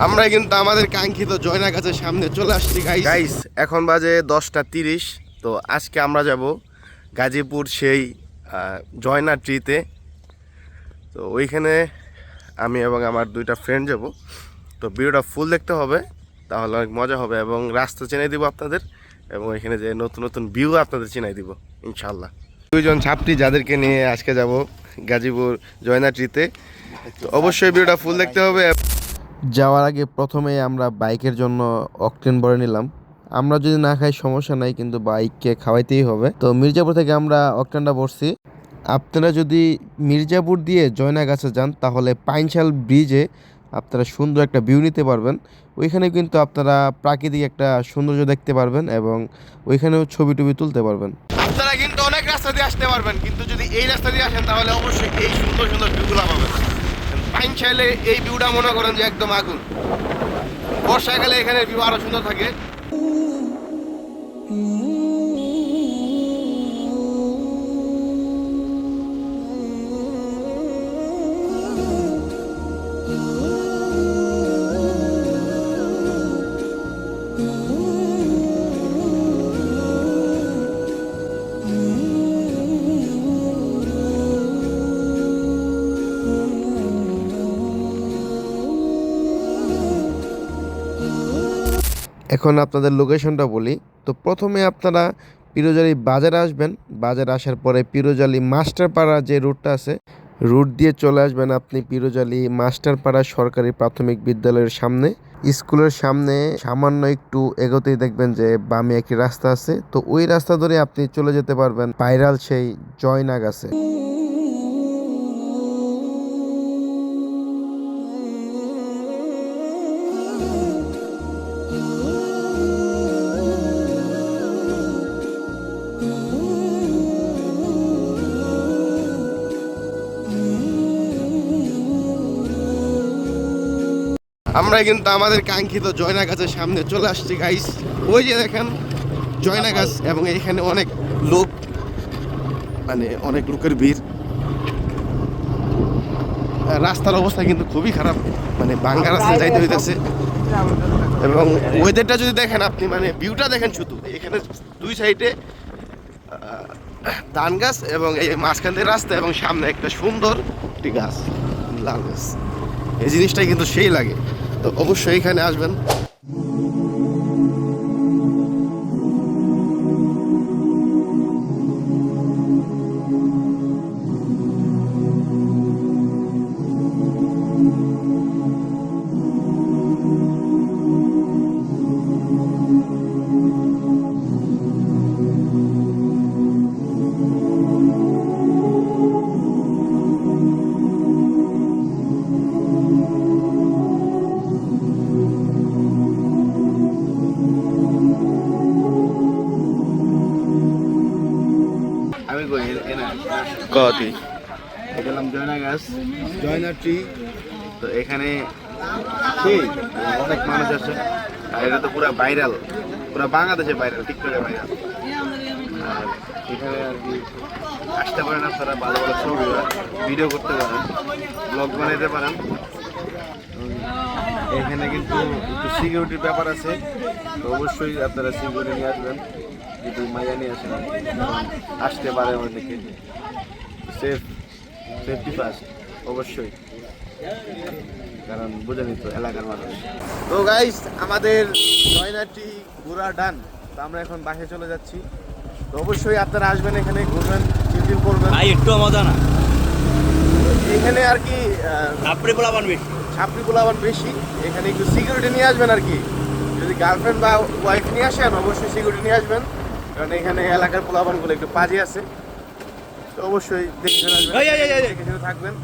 আমরা কিন্তু আমাদের কাঙ্ক্ষিত জয়না গাছের সামনে চলে আসছি গাইস। এখন বাজে 10:30। তো আজকে আমরা যাব গাজীপুর সেই জয়না ট্রিতে। তো ওইখানে আমি এবং আমার দুইটা ফ্রেন্ড যাব। তো ভিডিওটা ফুল দেখতে হবে, তাহলে অনেক মজা হবে এবং রাস্তা চিনাই দিব আপনাদের, এবং এখানে যে নতুন নতুন ভিউ আপনাদের চিনাই দিব ইনশাল্লাহ। দুইজন ছাত্রী যাদেরকে নিয়ে আজকে যাব গাজীপুর জয়না ট্রিতে। তো অবশ্যই ভিডিওটা ফুল দেখতে হবে। যাওয়ার আগে প্রথমে আমরা বাইকের জন্য অকটেন ভরে নিলাম। আমরা যদি না খাই সমস্যা নাই, কিন্তু বাইককে খাওয়াইতেই হবে। তো মির্জাপুর থেকে আমরা অকটেনটা ভরছি। আপনারা যদি মির্জাপুর দিয়ে জয়নাগাছা যান তাহলে পাইনশাল ব্রিজে আপনারা সুন্দর একটা ভিউ নিতে পারবেন। ওইখানে কিন্তু আপনারা প্রাকৃতিক একটা সৌন্দর্য দেখতে পারবেন এবং ওইখানেও ছবি টবি তুলতে পারবেন। আপনারা কিন্তু অনেক রাস্তা দিয়ে আসতে পারবেন, কিন্তু যদি এই রাস্তা দিয়ে আসেন তাহলে অবশ্যই এই সুন্দর সুন্দর ভিউগুলো পাবেন। পাইনশালে এই ভিউটা মনে করেন যে একদম আগুন। বর্ষাকালে এখানে ভিউ আরো সুন্দর থাকে। এখন আপনাদের লোকেশনটা বলি। তো প্রথমে আপনারা পিরোজালি বাজারে আসবেন। বাজারে আসার পরে পিরোজালি মাস্টারপাড়া যে রুটটা আছে, রুট দিয়ে চলে আসবেন আপনি পিরোজালি মাস্টারপাড়া সরকারি প্রাথমিক বিদ্যালয়ের সামনে। স্কুলের সামনে সামান্য একটু এগোতেই দেখবেন যে বামে একটি রাস্তা আছে। তো ওই রাস্তা ধরে আপনি চলে যেতে পারবেন ভাইরাল সেই জয়নাগাছে। আমরা কিন্তু আমাদের কাঙ্ক্ষিত জয়না গাছের সামনে চলে আসছি গাইস। ওই যে দেখেন জয়না গাছ, এবং এখানে অনেক লোক, মানে অনেক লোকের ভিড়। রাস্তার অবস্থা কিন্তু খুবই খারাপ, মানে ভাঙ্গা রাস্তা যাইতে হইতেছে। এবং ওয়েদারটা যদি দেখেন আপনি, মানে ভিউটা দেখেন শুধু, এখানে দুই সাইডে ধান গাছ এবং এই মাঝখান দিয়ে রাস্তা, এবং সামনে একটা সুন্দর একটি গাছ, লাল গাছ। এই জিনিসটাই কিন্তু সেই লাগে। তো অবশ্যই এখানে আসবেন। গেলাম জয়না গাছ, জয়না ট্রি। তো এখানে অনেক মানুষ আছে, আর এটা তো পুরো ভাইরাল, পুরো বাংলাদেশে ভাইরাল, টিকটকে ভাইরাল। আর এখানে আর কি আসতে পারেন আপনারা, ভালো ভালো ছবি ভিডিও করতে পারেন, ব্লগ বানাইতে পারেন। এখানে কিন্তু একটু সিকিউরিটির ব্যাপার আছে, তো অবশ্যই আপনারা সিকিউরিটি নিয়ে আসবেন। যদি মাইয়া নিয়ে আসেন আসতে পারে অনেকে, সেফটি ফার্স্ট অবশ্যই, কারণ বুঝেনি তো এলাকার মানুষ। তো গাইস, আমাদের জয়নাটি ঘোরা ডান। তো আমরা এখন বাসে চলে যাচ্ছি। তো অবশ্যই আপনারা আসবেন, এখানে ঘুরবেন, চিল করবেন। একটু মজা না এখানে আর কি ছাপড়ি পোলাবান বেশি। এখানে একটু সিকিউরিটি নিয়ে আসবেন আর কি। যদি গার্লফ্রেন্ড বা ওয়াইফ নিয়ে আসেন অবশ্যই সিকিউরিটি নিয়ে আসবেন, কারণ এখানে এলাকার পোলাবানগুলো একটু পাজি আছে। তো অবশ্যই দেখে শুনে আসবেন, দেখে শুনে থাকবেন।